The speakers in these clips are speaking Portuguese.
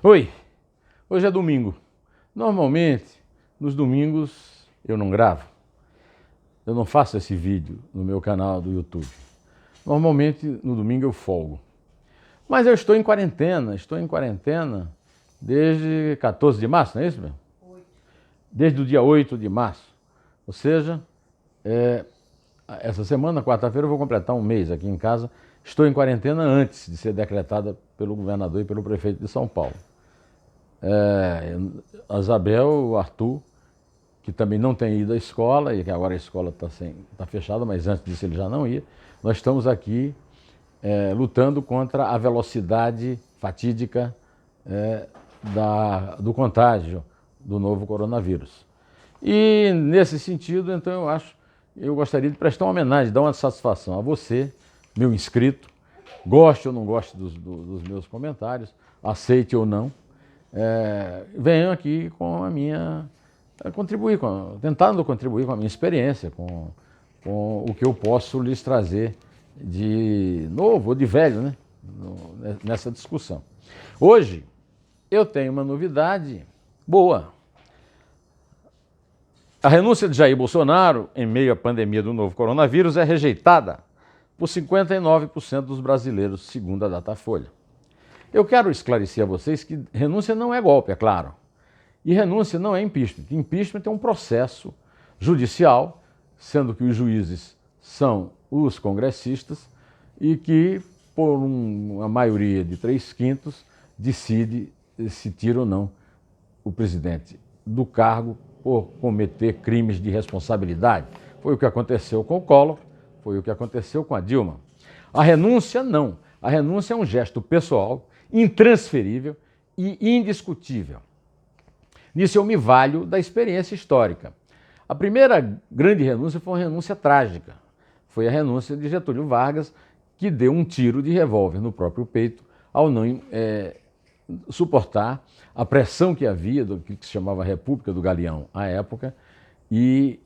Oi, hoje é domingo. Normalmente, nos domingos eu não gravo. Eu não faço esse vídeo no meu canal do YouTube. Normalmente, no domingo eu folgo. Mas eu estou em quarentena desde 14 de março, não é isso, mesmo? Desde o dia 8 de março. Ou seja, essa semana, quarta-feira, eu vou completar um mês aqui em casa. Estou em quarentena antes de ser decretada pelo governador e pelo prefeito de São Paulo. A Isabel, o Arthur, que também não tem ido à escola, e que agora a escola está fechada, mas antes disso ele já não ia. Nós estamos aqui lutando contra a velocidade fatídica do contágio do novo coronavírus. E nesse sentido, então eu gostaria de prestar uma homenagem, dar uma satisfação a você, meu inscrito, goste ou não goste dos meus comentários, aceite ou não, venho aqui com a minha, tentando contribuir com a minha experiência, com o que eu posso lhes trazer de novo ou de velho, né, nessa discussão. Hoje eu tenho uma novidade boa. A renúncia de Jair Bolsonaro, em meio à pandemia do novo coronavírus, é rejeitada por 59% dos brasileiros, segundo a Datafolha. Eu quero esclarecer a vocês que renúncia não é golpe, é claro. E renúncia não é impeachment. Impeachment é um processo judicial, sendo que os juízes são os congressistas e que, por uma maioria de 3/5, decide se tira ou não o presidente do cargo por cometer crimes de responsabilidade. Foi o que aconteceu com o Collor, foi o que aconteceu com a Dilma. A renúncia, não. A renúncia é um gesto pessoal, intransferível e indiscutível. Nisso eu me valho da experiência histórica. A primeira grande renúncia foi uma renúncia trágica. Foi a renúncia de Getúlio Vargas, que deu um tiro de revólver no próprio peito ao não suportar a pressão que havia do que se chamava República do Galeão à época, e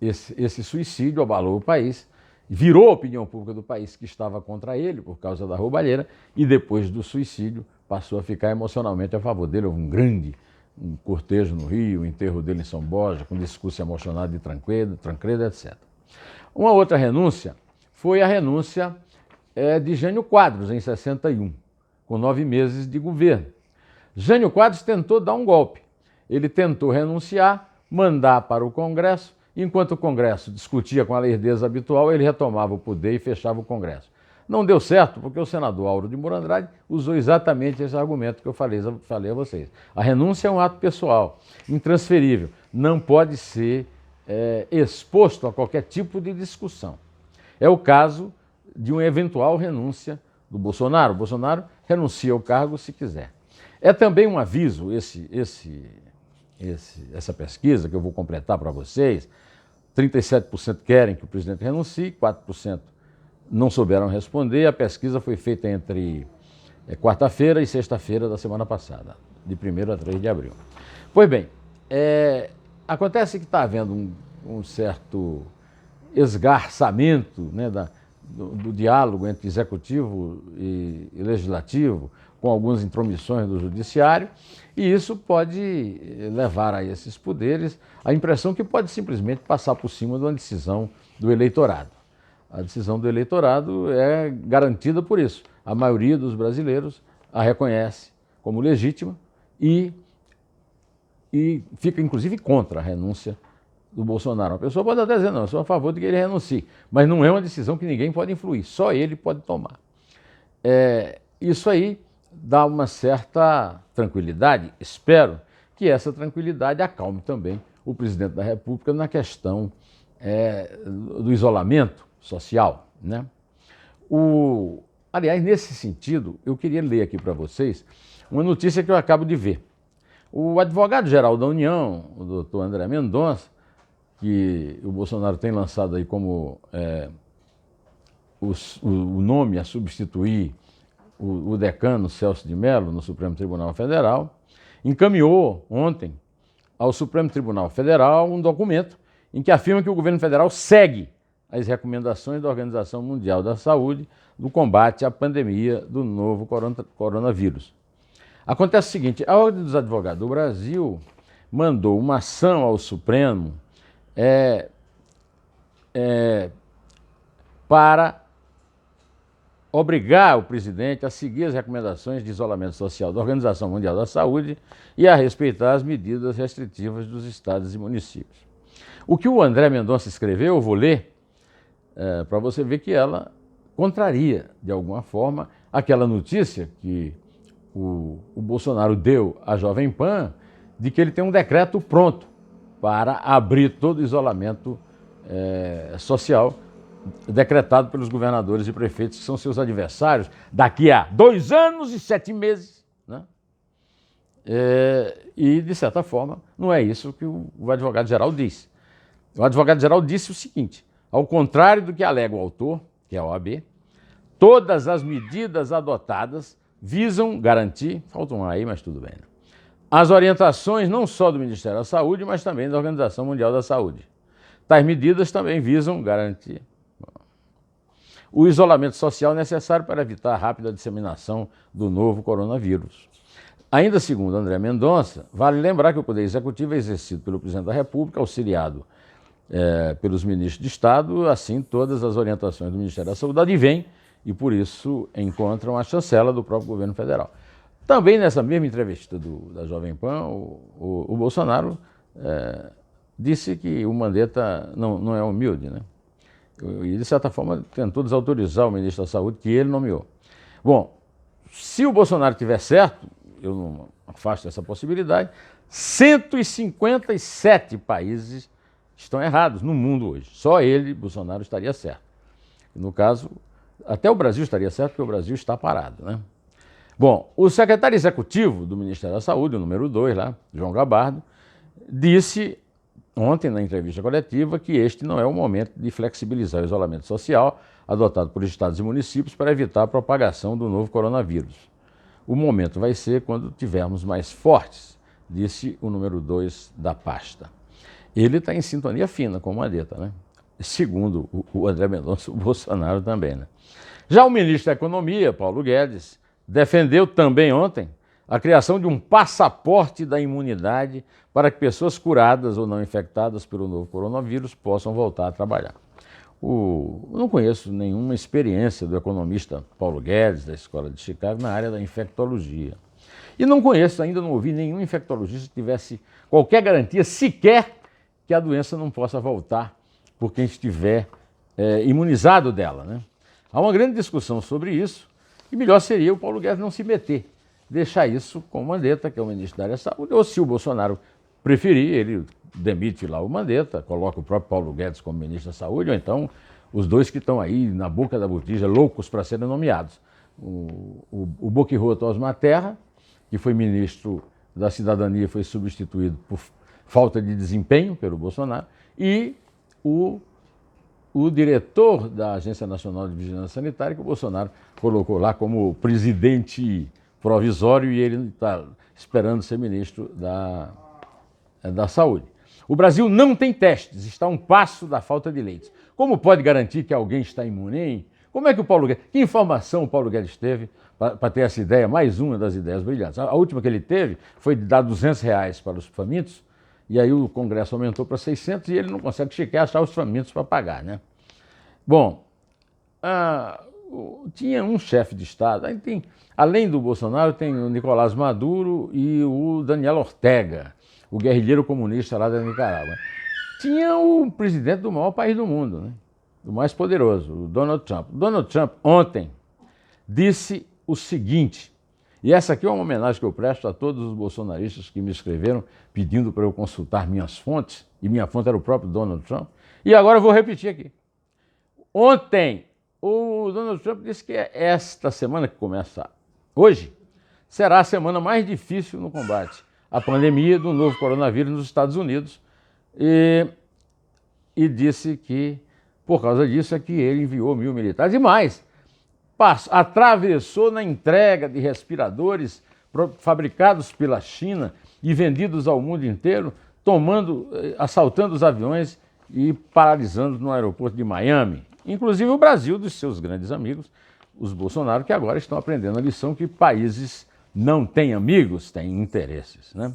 esse suicídio abalou o país, virou a opinião pública do país que estava contra ele por causa da roubalheira, e depois do suicídio passou a ficar emocionalmente a favor dele. Houve um cortejo no Rio, o enterro dele em São Borja, com discurso emocionado de Tancredo, etc. Uma outra renúncia foi a renúncia de Jânio Quadros, em 61, com 9 meses de governo. Jânio Quadros tentou dar um golpe. Ele tentou renunciar, mandar para o Congresso. Enquanto o Congresso discutia com a lerdeza habitual, ele retomava o poder e fechava o Congresso. Não deu certo, porque o senador Auro de Moura Andrade usou exatamente esse argumento que eu falei a vocês. A renúncia é um ato pessoal, intransferível, não pode ser exposto a qualquer tipo de discussão. É o caso de uma eventual renúncia do Bolsonaro. O Bolsonaro renuncia ao cargo se quiser. É também um aviso, essa pesquisa que eu vou completar para vocês. 37% querem que o presidente renuncie, 4% não souberam responder. A pesquisa foi feita entre quarta-feira e sexta-feira da semana passada, de 1º a 3 de abril. Pois bem, acontece que está havendo um certo esgarçamento, né, do diálogo entre executivo e legislativo, com algumas intromissões do judiciário, e isso pode levar a esses poderes a impressão que pode simplesmente passar por cima de uma decisão do eleitorado. A decisão do eleitorado é garantida por isso. A maioria dos brasileiros a reconhece como legítima e fica, inclusive, contra a renúncia do Bolsonaro. A pessoa pode até dizer, não, eu sou a favor de que ele renuncie, mas não é uma decisão que ninguém pode influir, só ele pode tomar. Isso aí dá uma certa tranquilidade. Espero que essa tranquilidade acalme também o presidente da República na questão do isolamento social, né? Aliás, nesse sentido, eu queria ler aqui para vocês uma notícia que eu acabo de ver. O advogado-geral da União, o doutor André Mendonça, que o Bolsonaro tem lançado aí como o nome a substituir o decano Celso de Mello no Supremo Tribunal Federal, encaminhou ontem ao Supremo Tribunal Federal um documento em que afirma que o governo federal segue as recomendações da Organização Mundial da Saúde no combate à pandemia do novo coronavírus. Acontece o seguinte, a Ordem dos Advogados do Brasil mandou uma ação ao Supremo para obrigar o presidente a seguir as recomendações de isolamento social da Organização Mundial da Saúde e a respeitar as medidas restritivas dos estados e municípios. O que o André Mendonça escreveu, eu vou ler, para você ver que ela contraria, de alguma forma, aquela notícia que o Bolsonaro deu à Jovem Pan de que ele tem um decreto pronto para abrir todo o isolamento social decretado pelos governadores e prefeitos, que são seus adversários, daqui a 2 anos e 7 meses. Né? E, de certa forma, não é isso que o advogado-geral disse. O advogado-geral disse o seguinte, ao contrário do que alega o autor, que é a OAB, todas as medidas adotadas visam garantir, faltam aí, mas tudo bem, né? As orientações não só do Ministério da Saúde, mas também da Organização Mundial da Saúde. Tais medidas também visam garantir o isolamento social necessário para evitar a rápida disseminação do novo coronavírus. Ainda segundo André Mendonça, vale lembrar que o Poder Executivo é exercido pelo Presidente da República, auxiliado pelos ministros de Estado, assim todas as orientações do Ministério da Saúde advêm e por isso encontram a chancela do próprio governo federal. Também nessa mesma entrevista da Jovem Pan, o Bolsonaro disse que o Mandetta não é humilde, né? E, de certa forma, tentou desautorizar o ministro da Saúde, que ele nomeou. Bom, se o Bolsonaro tiver certo, eu não afasto essa possibilidade, 157 países estão errados no mundo hoje. Só ele, Bolsonaro, estaria certo. No caso, até o Brasil estaria certo, porque o Brasil está parado, né? Bom, o secretário executivo do Ministério da Saúde, o número 2 lá, João Gabardo, disse ontem na entrevista coletiva que este não é o momento de flexibilizar o isolamento social adotado por estados e municípios para evitar a propagação do novo coronavírus. O momento vai ser quando tivermos mais fortes, disse o número 2 da pasta. Ele está em sintonia fina com o Mandetta, né? Segundo o André Mendonça, o Bolsonaro também, né? Já o ministro da Economia, Paulo Guedes, defendeu também ontem a criação de um passaporte da imunidade para que pessoas curadas ou não infectadas pelo novo coronavírus possam voltar a trabalhar. Eu não conheço nenhuma experiência do economista Paulo Guedes, da Escola de Chicago, na área da infectologia. E não conheço, ainda não ouvi nenhum infectologista que tivesse qualquer garantia sequer que a doença não possa voltar por quem estiver imunizado dela, né? Há uma grande discussão sobre isso e melhor seria o Paulo Guedes não se meter, deixar isso com o Mandetta, que é o ministro da área da Saúde, ou se o Bolsonaro preferir, ele demite lá o Mandetta, coloca o próprio Paulo Guedes como ministro da Saúde, ou então os dois que estão aí na boca da botija, loucos para serem nomeados. O boquirroto Osmar Terra, que foi ministro da Cidadania e foi substituído por falta de desempenho pelo Bolsonaro, e o diretor da Agência Nacional de Vigilância Sanitária, que o Bolsonaro colocou lá como presidente provisório e ele está esperando ser ministro da Saúde. O Brasil não tem testes, está a um passo da falta de leitos. Como pode garantir que alguém está imune, hein? Como é que o Paulo Guedes... Que informação o Paulo Guedes teve para ter essa ideia, mais uma das ideias brilhantes? A última que ele teve foi de dar R$200 para os famintos, e aí o Congresso aumentou para 600 e ele não consegue sequer achar os famintos para pagar, né? Bom, tinha um chefe de Estado, aí tem, além do Bolsonaro, tem o Nicolás Maduro e o Daniel Ortega, o guerrilheiro comunista lá da Nicarágua. Tinha o presidente do maior país do mundo, né? O mais poderoso, o Donald Trump. O Donald Trump, ontem, disse o seguinte, e essa aqui é uma homenagem que eu presto a todos os bolsonaristas que me escreveram pedindo para eu consultar minhas fontes, e minha fonte era o próprio Donald Trump, e agora eu vou repetir aqui. Ontem, o Donald Trump disse que esta semana que começa hoje será a semana mais difícil no combate à pandemia do novo coronavírus nos Estados Unidos e disse que, por causa disso, é que ele enviou 1.000 militares e mais, atravessou na entrega de respiradores fabricados pela China e vendidos ao mundo inteiro, assaltando os aviões e paralisando no aeroporto de Miami. Inclusive o Brasil, dos seus grandes amigos, os Bolsonaro, que agora estão aprendendo a lição que países não tem amigos, tem interesses, né?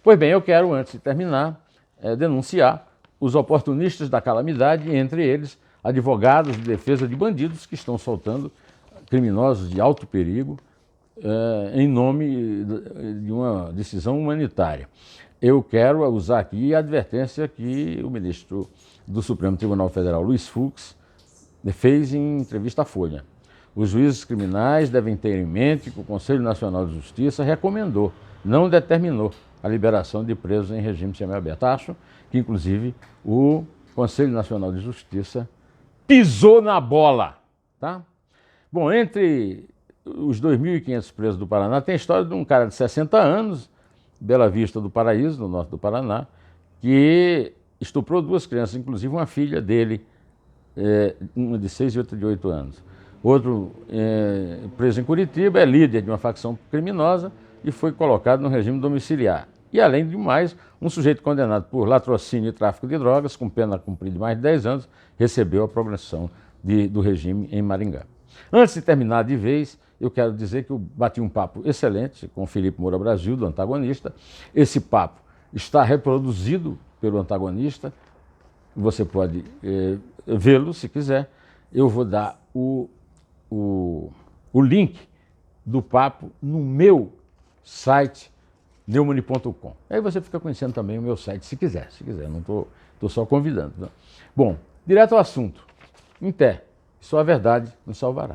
Pois bem, eu quero, antes de terminar, denunciar os oportunistas da calamidade, entre eles advogados de defesa de bandidos que estão soltando criminosos de alto perigo em nome de uma decisão humanitária. Eu quero usar aqui a advertência que o ministro do Supremo Tribunal Federal, Luiz Fux, fez em entrevista à Folha. Os juízes criminais devem ter em mente que o Conselho Nacional de Justiça recomendou, não determinou, a liberação de presos em regime semiaberto. Acho que, inclusive, o Conselho Nacional de Justiça pisou na bola. Tá? Bom, entre os 2.500 presos do Paraná, tem a história de um cara de 60 anos, Bela Vista do Paraíso, no norte do Paraná, que estuprou 2 crianças, inclusive uma filha dele, uma de 6 e outra de 8 anos. Outro preso em Curitiba é líder de uma facção criminosa e foi colocado no regime domiciliar. E, além de mais, um sujeito condenado por latrocínio e tráfico de drogas, com pena cumprida de mais de 10 anos, recebeu a progressão do regime em Maringá. Antes de terminar de vez, eu quero dizer que eu bati um papo excelente com o Felipe Moura Brasil, do Antagonista. Esse papo está reproduzido pelo Antagonista, você pode vê-lo se quiser. Eu vou dar o link do papo no meu site, neumani.com. Aí você fica conhecendo também o meu site, se quiser, não estou só convidando. Não. Bom, direto ao assunto. Em pé, só a verdade nos salvará.